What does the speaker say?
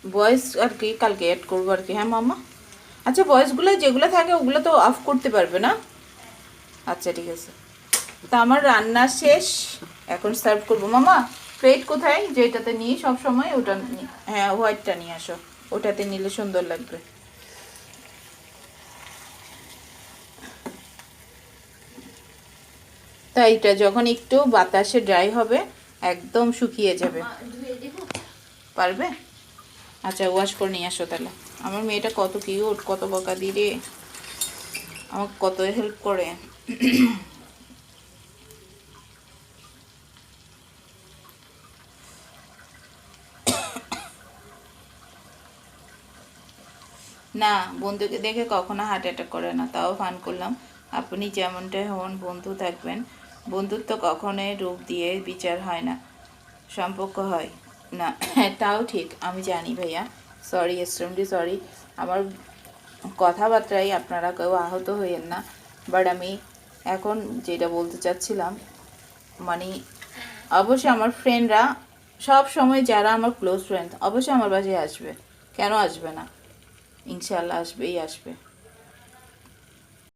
Voice আর কি কালকে add করবো আর কি। হ্যাঁ মামা, আচ্ছা ভয়েসগুলো যেগুলো থাকে ওগুলো তো অফ করতে পারবে না? আচ্ছা ঠিক আছে। তা আমার রান্না শেষ, এখন সার্ভ করবো। মামা প্লেট কোথায় যেটাতে নিই সব সময়? ওটা হ্যাঁ হোয়াইটটা নিয়ে আসো, ওটাতে নিলে সুন্দর লাগবে। তাই এটা যখন একটু বাতাসে ড্রাই হবে একদম শুকিয়ে যাবে। পারবে? আচ্ছা ওয়াশ করে নিয়ে আসো তাহলে। আমার মেয়েটা কত কিউট, কত বকা দি রে, আমাকে কত হেল্প করে। না, বন্ধুকে দেখে কখনো হার্ট অ্যাটাক করে না, তাও ফান করলাম। আপনি যেমনটাই হন বন্ধু থাকবেন। বন্ধুত্ব কখনোই রূপ দিয়ে বিচার হয় না, সম্পর্ক হয় না। তাও ঠিক, আমি জানি ভাইয়া। Sorry, extremely sorry. আমার কথাবার্তায় আপনারা কেউ আহত হইয়েন না। বাট আমি এখন যেটা বলতে চাচ্ছিলাম, মানে অবশ্যই আমার ফ্রেন্ডরা সব সময়, যারা আমার ক্লোজ ফ্রেন্ড অবশ্যই আমার বাসায় আসবে, কেন আসবে না? ইনশাল্লাহ আসবেই আসবে।